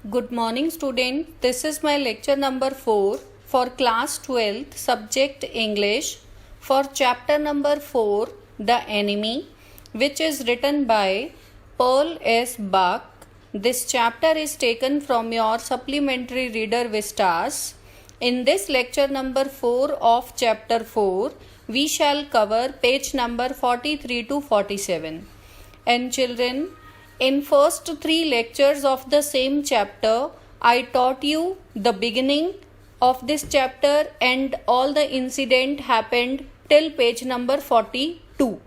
Good morning student. This is my lecture number 4 for class 12th subject English for chapter number 4 The Enemy, which is written by Pearl S. Buck. This chapter is taken from your supplementary reader Vistas. In this lecture number 4 of chapter 4, we shall cover page number 43 to 47. And children, in first 3 lectures of the same chapter, I taught you the beginning of this chapter and all the incident happened till page number 42.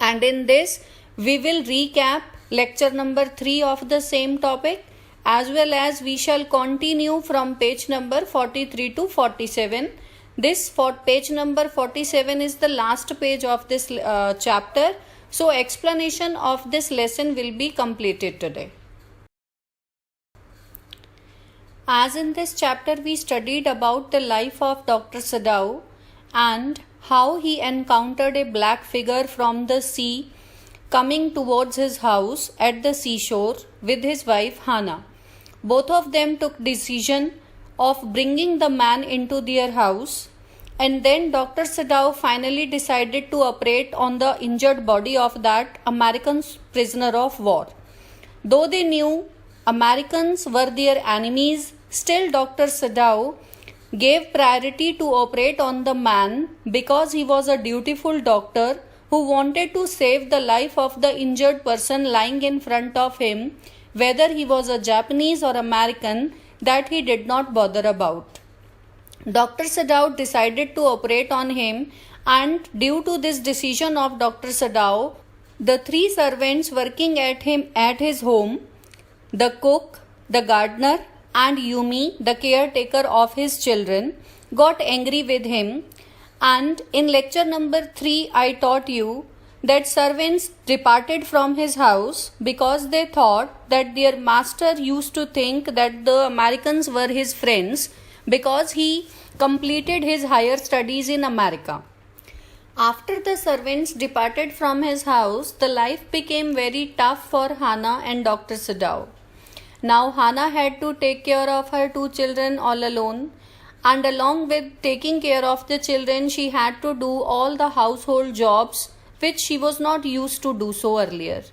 And in this, we will recap lecture number 3 of the same topic, as well as we shall continue from page number 43 to 47. This for page number 47 is the last page of this chapter. So explanation of this lesson will be completed today. As in this chapter we studied about the life of Dr. Sadao and how he encountered a black figure from the sea coming towards his house at the seashore with his wife Hannah. Both of them took decision of bringing the man into their house. And then Dr. Sadao finally decided to operate on the injured body of that American prisoner of war. Though they knew Americans were their enemies, still Dr. Sadao gave priority to operate on the man because he was a dutiful doctor who wanted to save the life of the injured person lying in front of him, whether he was a Japanese or American, that he did not bother about. Dr. Sadao decided to operate on him, and due to this decision of Dr. Sadao, the 3 servants working at his home, the cook, the gardener and Yumi, the caretaker of his children, got angry with him. And in lecture number 3 I taught you that servants departed from his house because they thought that their master used to think that the Americans were his friends because he completed his higher studies in America. After the servants departed from his house, the life became very tough for Hannah and Dr. Sadao. Now Hannah had to take care of her 2 children all alone, and along with taking care of the children, she had to do all the household jobs which she was not used to do so earlier.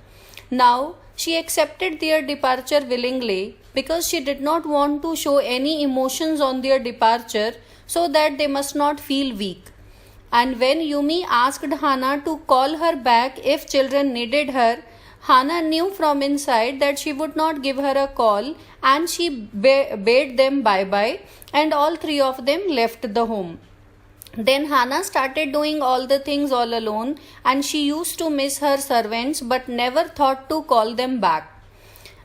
Now she accepted their departure willingly because she did not want to show any emotions on their departure so that they must not feel weak. And when Yumi asked Hannah to call her back if children needed her, Hannah knew from inside that she would not give her a call, and she bade them bye-bye, and all 3 of them left the home. Then Hannah started doing all the things all alone, and she used to miss her servants but never thought to call them back.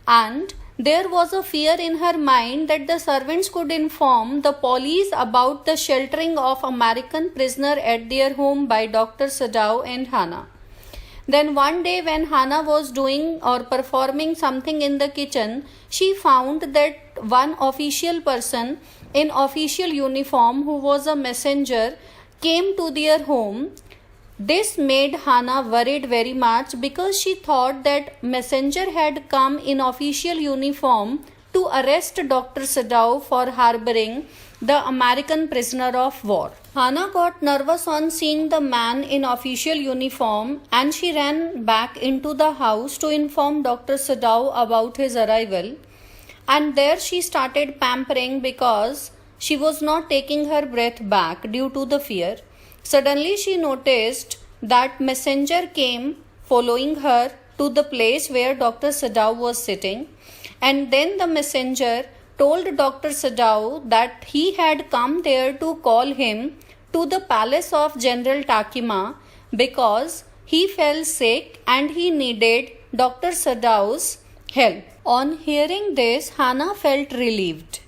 And there was a fear in her mind that the servants could inform the police about the sheltering of American prisoner at their home by Dr. Sadao and Hannah. Then one day when Hannah was doing or performing something in the kitchen, she found that one official person in official uniform who was a messenger came to their home. This made Hannah worried very much because she thought that messenger had come in official uniform to arrest Dr. Sadao for harboring the American prisoner of war. Hannah got nervous on seeing the man in official uniform, and she ran back into the house to inform Dr. Sadao about his arrival. And there she started pampering because she was not taking her breath back due to the fear. Suddenly she noticed that messenger came following her to the place where Dr. Sadao was sitting, and then the messenger told Dr. Sadao that he had come there to call him to the palace of General Takima because he fell sick and he needed Dr. Sadao's help. On hearing this, Hannah felt relieved.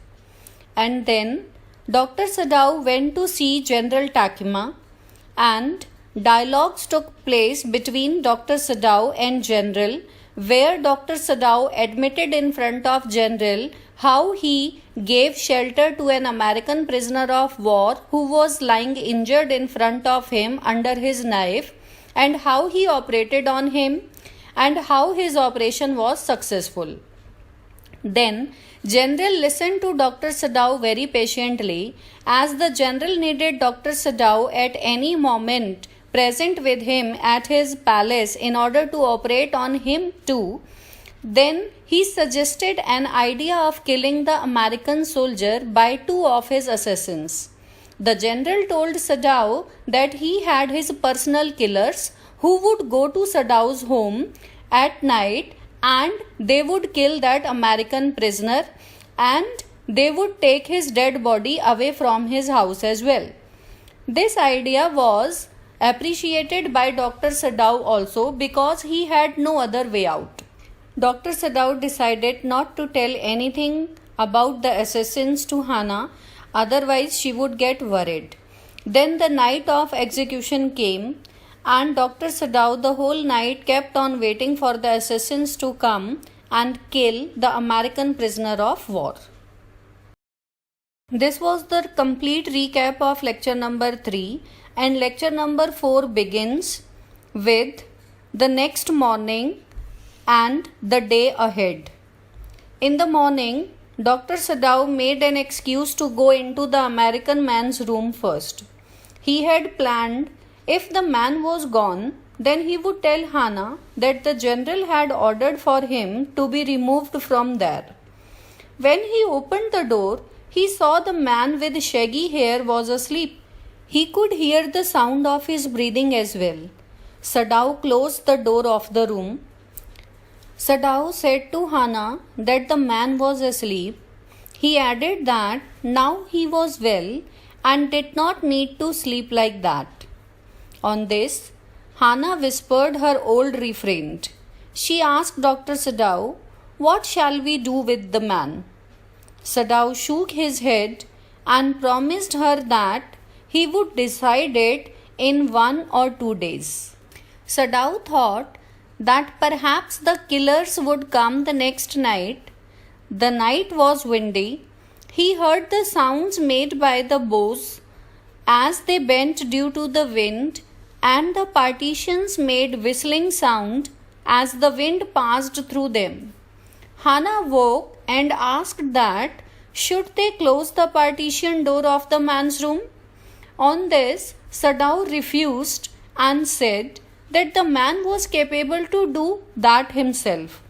And then Dr. Sadao went to see General Takima, and dialogues took place between Dr. Sadao and General, where Dr. Sadao admitted in front of General how he gave shelter to an American prisoner of war who was lying injured in front of him under his knife, and how he operated on him and how his operation was successful. Then General listened to Dr. Sadao very patiently, as the General needed Dr. Sadao at any moment present with him at his palace in order to operate on him too. Then he suggested an idea of killing the American soldier by two of his assassins. The general told Sadao that he had his personal killers who would go to Sadao's home at night and they would kill that American prisoner and they would take his dead body away from his house as well. This idea was appreciated by Dr. Sadao also because he had no other way out. Dr. Sadao decided not to tell anything about the assassins to Hana, otherwise she would get worried. Then the night of execution came, and Dr. Sadao the whole night kept on waiting for the assassins to come and kill the American prisoner of war. This was the complete recap of lecture number 3, and lecture number 4 begins with the next morning and the day ahead. In the morning, Dr. Sadao made an excuse to go into the American man's room first. He had planned if the man was gone, then he would tell Hana that the general had ordered for him to be removed from there. When he opened the door, he saw the man with shaggy hair was asleep. He could hear the sound of his breathing as well. Sadao closed the door of the room. Sadao said to Hana that the man was asleep. He added that now he was well and did not need to sleep like that. On this, Hana whispered her old refrain. She asked Dr. Sadao, "What shall we do with the man?" Sadao shook his head and promised her that he would decide it in 1 or 2 days. Sadao thought that perhaps the killers would come the next night. The night was windy. He heard the sounds made by the bows as they bent due to the wind, and the partitions made whistling sound as the wind passed through them. Hana woke and asked that should they close the partition door of the man's room. On this, Sadao refused and said that the man was capable to do that himself,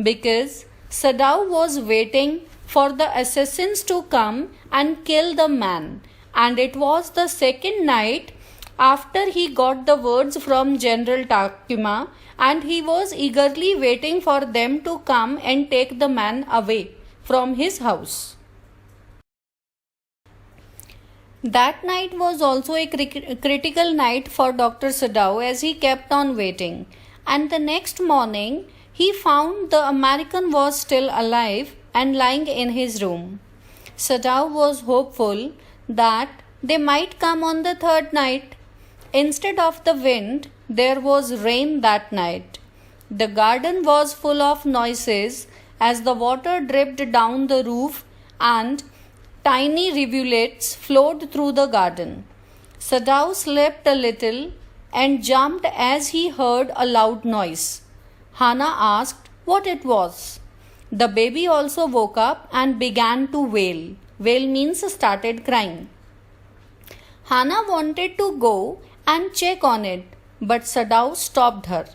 because Sadao was waiting for the assassins to come and kill the man, and it was the second night after he got the words from General Takuma, and he was eagerly waiting for them to come and take the man away from his house. That night was also a critical night for Dr. Sadao as he kept on waiting, and the next morning he found the American was still alive and lying in his room. Sadao was hopeful that they might come on the third night. Instead of the wind, there was rain that night. The garden was full of noises as the water dripped down the roof and tiny rivulets flowed through the garden. Sadao slept a little and jumped as he heard a loud noise. Hana asked what it was. The baby also woke up and began to wail. Wail means started crying. Hana wanted to go and check on it, but Sadao stopped her.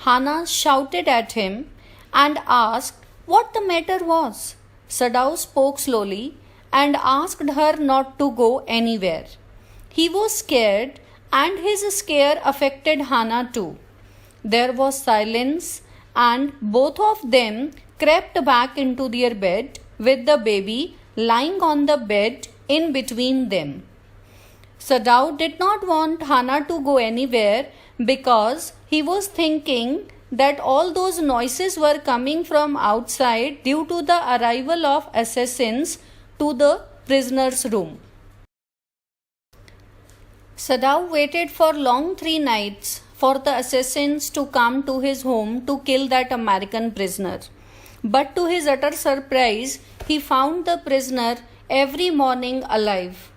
Hana shouted at him and asked what the matter was. Sadao spoke slowly and asked her not to go anywhere. He was scared, and his scare affected Hana too. There was silence, and both of them crept back into their bed with the baby lying on the bed in between them. Sadao did not want Hana to go anywhere because he was thinking that all those noises were coming from outside due to the arrival of assassins to the prisoner's room. Sadao waited for long 3 nights for the assassins to come to his home to kill that American prisoner. But to his utter surprise, he found the prisoner every morning alive,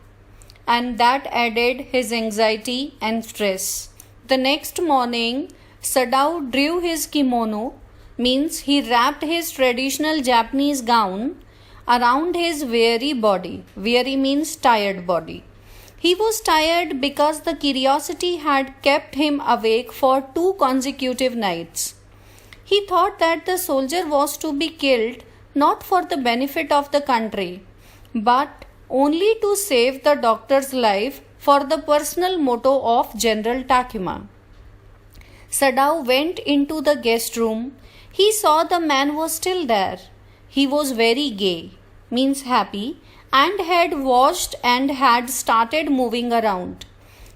and that added his anxiety and stress. The next morning, Sadao drew his kimono, means he wrapped his traditional Japanese gown around his weary body. Weary means tired body. He was tired because the curiosity had kept him awake for 2 consecutive nights. He thought that the soldier was to be killed not for the benefit of the country, but only to save the doctor's life for the personal motto of General Takuma. Sadao went into the guest room. He saw the man was still there. He was very gay, means happy, and had washed and had started moving around.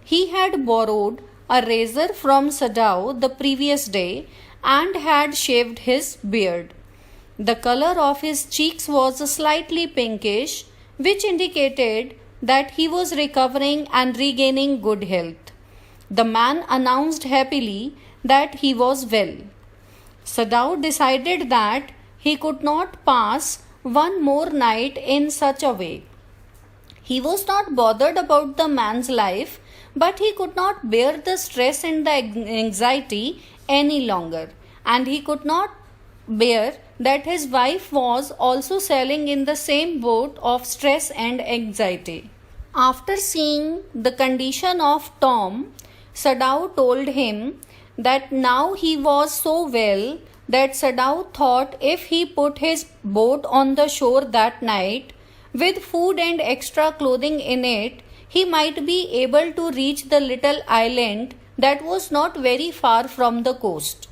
He had borrowed a razor from Sadao the previous day and had shaved his beard. The color of his cheeks was slightly pinkish, which indicated that he was recovering and regaining good health. The man announced happily that he was well. Sadao decided that he could not pass one more night in such a way. He was not bothered about the man's life, but he could not bear the stress and the anxiety any longer, and he could not bear that his wife was also sailing in the same boat of stress and anxiety. After seeing the condition of Tom, Sadao told him that now he was so well that Sadao thought if he put his boat on the shore that night with food and extra clothing in it, he might be able to reach the little island that was not very far from the coast.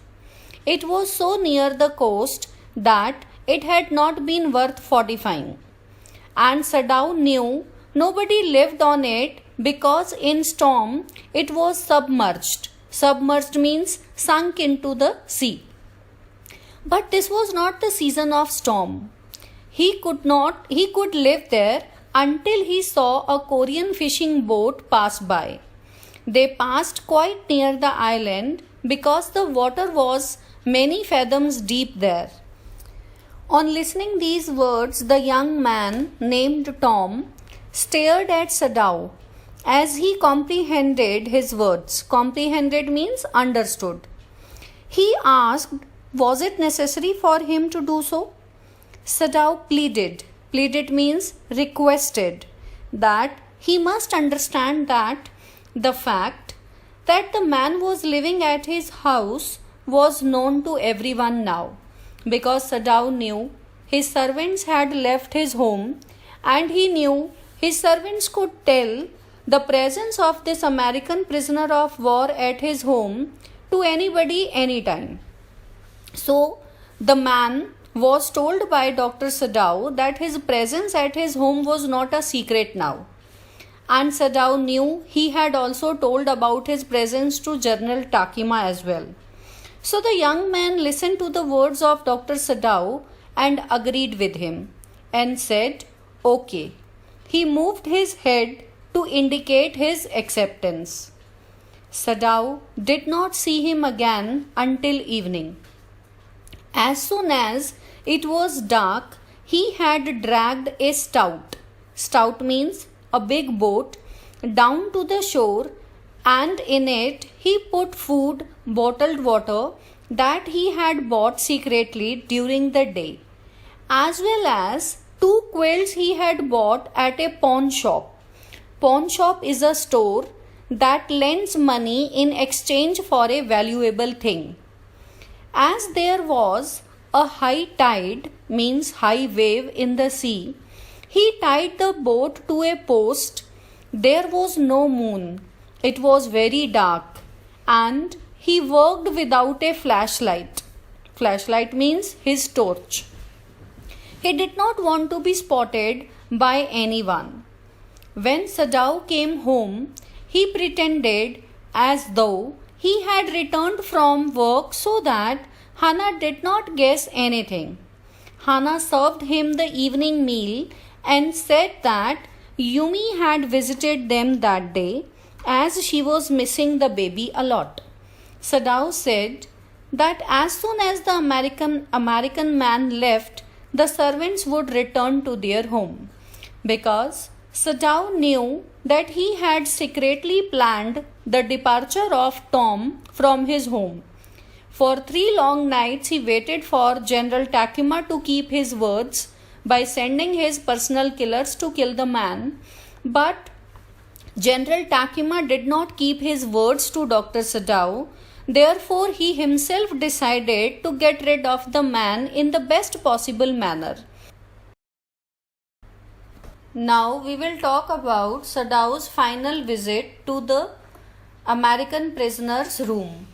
It was so near the coast that it had not been worth fortifying. And Sadao knew nobody lived on it because in storm it was submerged. Submerged means sunk into the sea. But this was not the season of storm. He could live there until he saw a Korean fishing boat pass by. They passed quite near the island because the water was many fathoms deep there. On listening these words, the young man named Tom stared at Sadao as he comprehended his words. Comprehended means understood. He asked, was it necessary for him to do so? Sadao pleaded. Pleaded means requested that he must understand that the fact that the man was living at his house was known to everyone now, because Sadao knew his servants had left his home, and he knew his servants could tell the presence of this American prisoner of war at his home to anybody anytime. So the man was told by Dr. Sadao that his presence at his home was not a secret now. And Sadao knew he had also told about his presence to General Takuma as well. So the young man listened to the words of Dr. Sadao and agreed with him and said, okay. He moved his head to indicate his acceptance. Sadao did not see him again until evening. As soon as it was dark, he had dragged a stout means a big boat, down to the shore, and in it he put food, bottled water that he had bought secretly during the day, as well as 2 quails he had bought at a pawn shop. Pawn shop is a store that lends money in exchange for a valuable thing. As there was a high tide, means high wave in the sea, he tied the boat to a post. There was no moon. It was very dark, and he worked without a flashlight. Flashlight means his torch. He did not want to be spotted by anyone. When Sadao came home, he pretended as though he had returned from work so that Hana did not guess anything. Hana served him the evening meal and said that Yumi had visited them that day as she was missing the baby a lot. Sadao said that as soon as the American man left, the servants would return to their home, because Sadao knew that he had secretly planned the departure of Tom from his home. For 3 long nights he waited for General Takuma to keep his words by sending his personal killers to kill the man, but General Takuma did not keep his words to Dr. Sadao. Therefore, he himself decided to get rid of the man in the best possible manner. Now we will talk about Sadao's final visit to the American prisoner's room.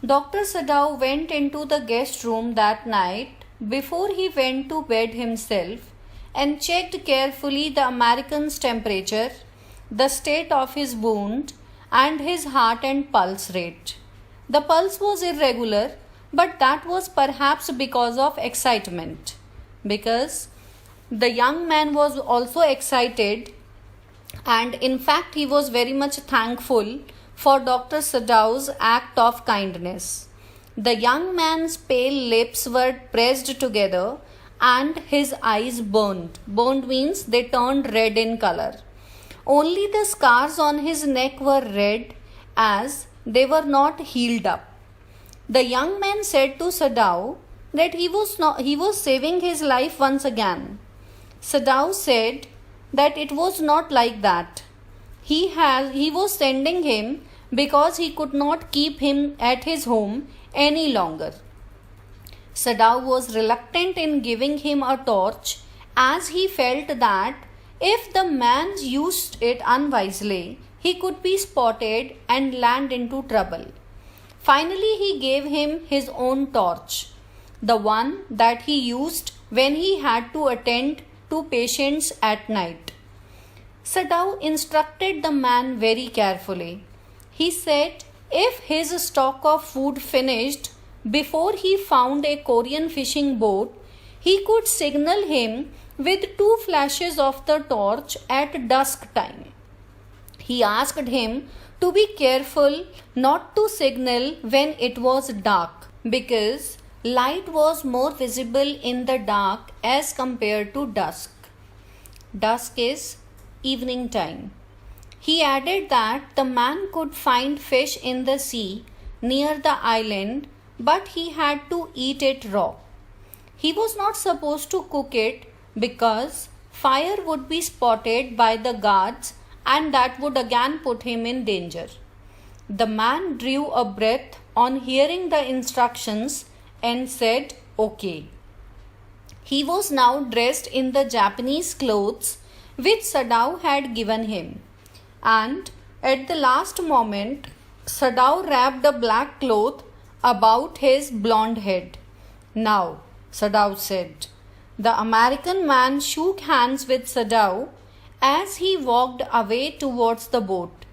Dr. Sadao went into the guest room that night before he went to bed himself and checked carefully the American's temperature, the state of his wound, and his heart and pulse rate. The pulse was irregular, but that was perhaps because of excitement, because the young man was also excited, and in fact he was very much thankful for Dr. Sadao's act of kindness. The young man's pale lips were pressed together and his eyes burned. Burned means they turned red in color. Only the scars on his neck were red as they were not healed up. The young man said to Sadao that he was saving his life once again. Sadao said that it was not like that. He was sending him because he could not keep him at his home any longer. Sadao was reluctant in giving him a torch as he felt that if the man used it unwisely, he could be spotted and land into trouble. Finally, he gave him his own torch, the one that he used when he had to attend to patients at night. Sadao instructed the man very carefully. He said if his stock of food finished before he found a Korean fishing boat, he could signal him with 2 flashes of the torch at dusk time. He asked him to be careful not to signal when it was dark, because light was more visible in the dark as compared to dusk. Dusk is evening time. He added that the man could find fish in the sea near the island, but he had to eat it raw. He was not supposed to cook it because fire would be spotted by the guards and that would again put him in danger. The man drew a breath on hearing the instructions and said, "Okay." He was now dressed in the Japanese clothes which Sadao had given him, and at the last moment, Sadao wrapped a black cloth about his blond head. "Now," Sadao said. The American man shook hands with Sadao as he walked away towards the boat.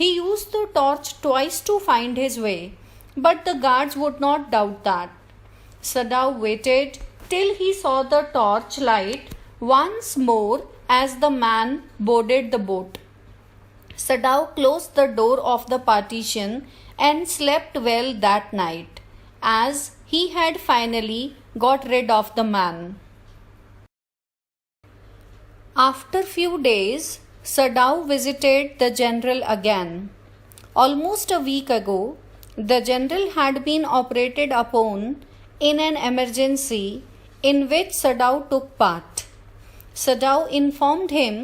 He used the torch twice to find his way, but the guards would not doubt that. Sadao waited till he saw the torch light once more as the man boarded the boat. Sadao closed the door of the partition and slept well that night, as he had finally got rid of the man. After few days, Sadao visited the general again. Almost a week ago, the general had been operated upon in an emergency in which Sadao took part. Sadao informed him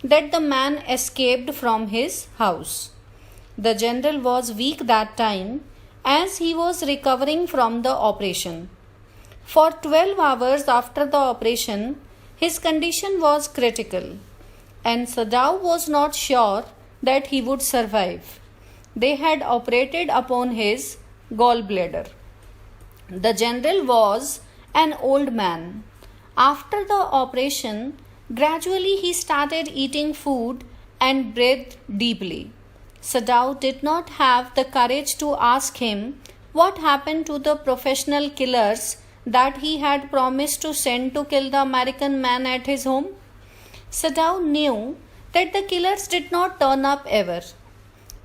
that the man escaped from his house. The general was weak that time as he was recovering from the operation. For 12 hours after the operation, his condition was critical, and Sadao was not sure that he would survive. They had operated upon his gallbladder. The general was an old man. After the operation, gradually he started eating food and breathed deeply. Sadao did not have the courage to ask him what happened to the professional killers that he had promised to send to kill the American man at his home. Sadao knew that the killers did not turn up ever.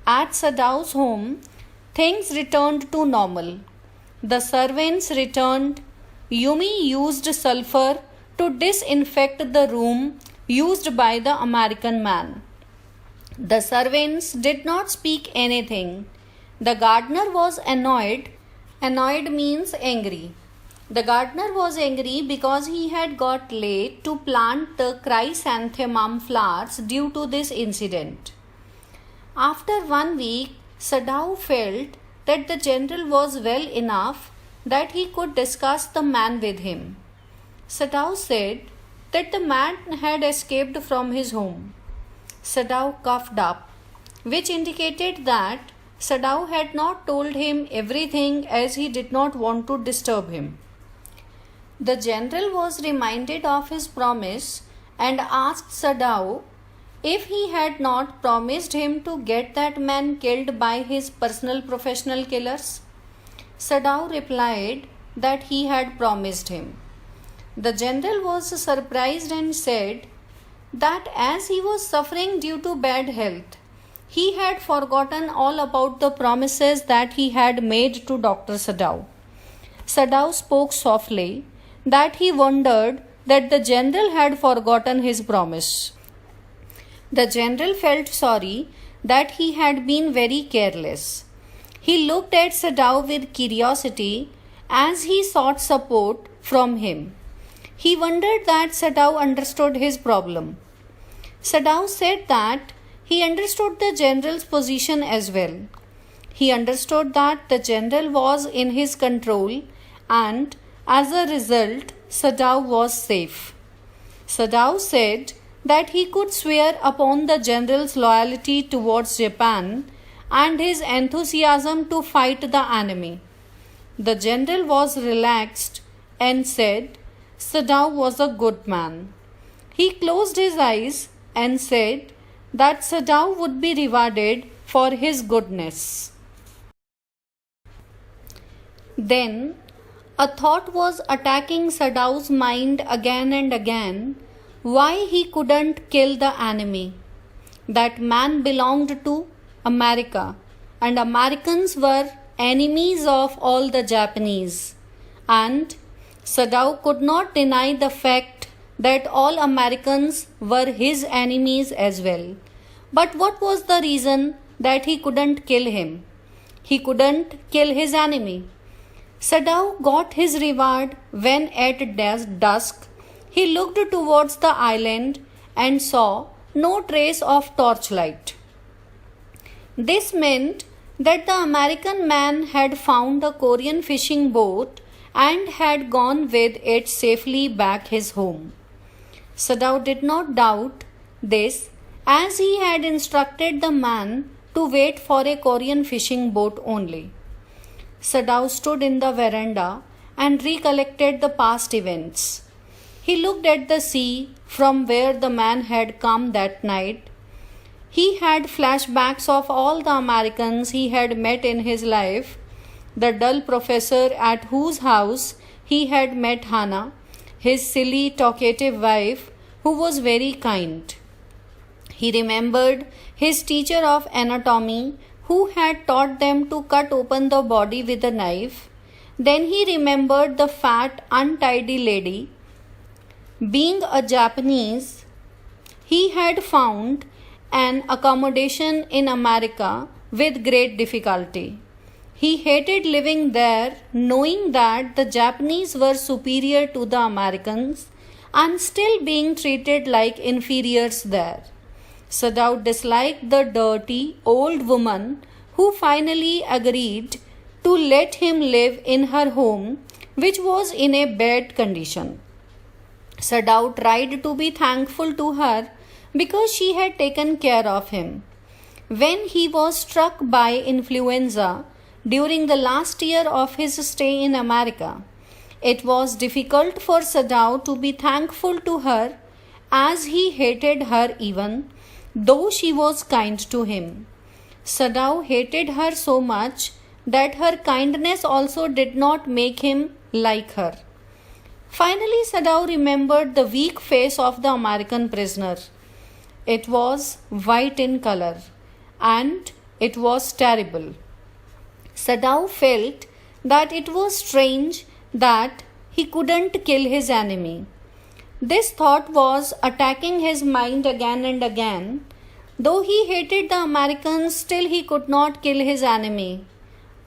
At Sadao's home, things returned to normal. The servants returned. Yumi used sulfur to disinfect the room used by the American man. The servants did not speak anything. The gardener was annoyed Annoyed means angry. The gardener was angry because he had got late to plant the chrysanthemum flowers due to this incident. After 1 week, Sadhu felt that the general was well enough that he could discuss the man with him. Sadhu said that the man had escaped from his home. Sadhu coughed up, which indicated that Sadhu had not told him everything as he did not want to disturb him. The general was reminded of his promise and asked Sadhu if he had not promised him to get that man killed by his personal professional killers. Sadhu replied that he had promised him. The general was surprised and said that as he was suffering due to bad health, he had forgotten all about the promises that he had made to Dr. Sadhu. Sadhu spoke softly that he wondered that the general had forgotten his promise. The general felt sorry that he had been very careless. He looked at Sadhu with curiosity as he sought support from him. He wondered that Sadhu understood his problem. Sadhu said that he understood the general's position as well. He understood that the general was in his control and as a result, Sadhu was safe. Sadhu said that he could swear upon the general's loyalty towards Japan and his enthusiasm to fight the enemy. The general was relaxed and said Sadhu was a good man. He closed his eyes and said that Sadhu would be rewarded for his goodness. Then a thought was attacking Sadhu's mind again and again, why he couldn't kill the enemy. That man belonged to America, and Americans were enemies of all the Japanese. And Sadhu could not deny the fact that all Americans were his enemies as well. But what was the reason that he couldn't kill him? He couldn't kill his enemy. Sadhu got his reward when at dusk he looked towards the island and saw no trace of torchlight. This meant that the American man had found a Korean fishing boat and had gone with it safely back his home. Sadhu did not doubt this as he had instructed the man to wait for a Korean fishing boat only. Sadhu stood in the veranda and recollected the past events. He looked at the sea from where the man had come that night. He had flashbacks of all the Americans he had met in his life, the dull professor at whose house he had met Hannah, his silly, talkative wife who was very kind. He remembered his teacher of anatomy who had taught them to cut open the body with a knife. Then he remembered the fat, untidy lady. Being a Japanese, he had found an accommodation in America with great difficulty. He hated living there, knowing that the Japanese were superior to the Americans and still being treated like inferiors there. Sadhu disliked the dirty old woman who finally agreed to let him live in her home, which was in a bad condition. Sadhu tried to be thankful to her because she had taken care of him. When he was struck by influenza during the last year of his stay in America, it was difficult for Sadhu to be thankful to her as he hated her even though she was kind to him. Sadhu hated her so much that her kindness also did not make him like her. Finally, Sadhu remembered the weak face of the American prisoner. It was white in color and it was terrible. Sadhu felt that it was strange that he couldn't kill his enemy. This thought was attacking his mind again and again. Though he hated the Americans, still he could not kill his enemy.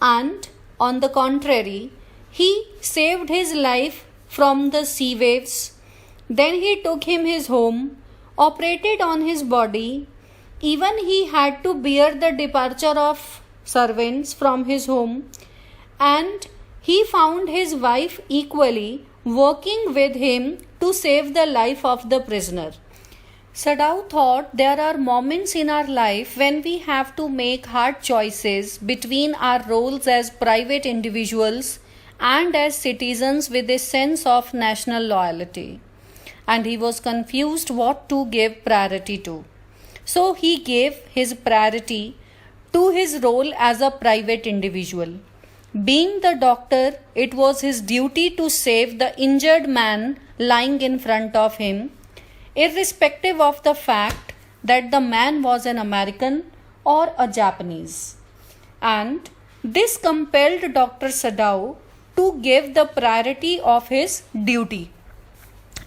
And On the contrary, he saved his life from the sea waves. Then he took him his home, operated on his body. Even he had to bear the departure of servants from his home, and he found his wife equally working with him to save the life of the prisoner. Sadao thought there are moments in our life when we have to make hard choices between our roles as private individuals and as citizens with a sense of national loyalty. And he was confused what to give priority to. So he gave his priority to his role as a private individual. Being the doctor, it was his duty to save the injured man lying in front of him, irrespective of the fact that the man was an American or a Japanese. And this compelled Dr. Sadao to give the priority of his duty.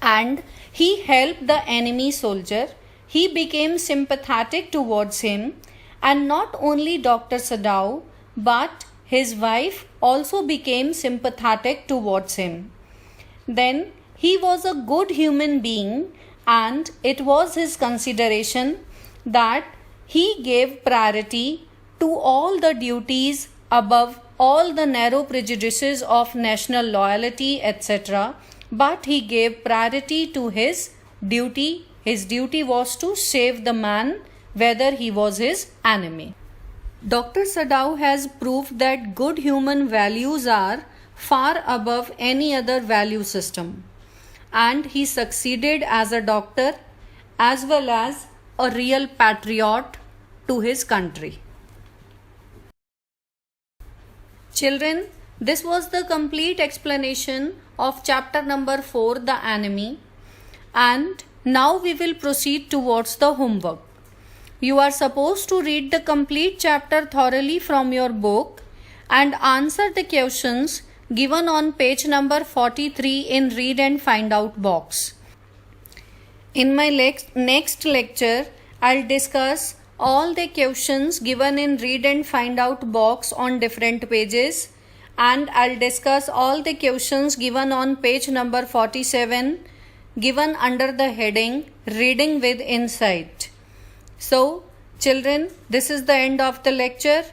And he helped the enemy soldier. He became sympathetic towards him, and not only Dr. Sadao, but his wife also became sympathetic towards him. Then he was a good human being, and it was his consideration that he gave priority to all the duties above all the narrow prejudices of national loyalty, etc. But he gave priority to his duty. His duty was to save the man, whether he was his enemy. Dr. Sadao has proved that good human values are far above any other value system. And he succeeded as a doctor as well as a real patriot to his country. Children, this was the complete explanation of chapter number 4, The Enemy. And now we will proceed towards the homework. You are supposed to read the complete chapter thoroughly from your book and answer the questions given on page number 43 in Read and Find Out box. In my next lecture, I'll discuss all the questions given in Read and Find Out box on different pages, and I'll discuss all the questions given on page number 47 given under the heading Reading with Insight. So, children, this is the end of the lecture.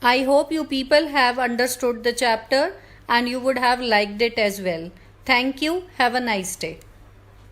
I hope you people have understood the chapter and you would have liked it as well. Thank you. Have a nice day.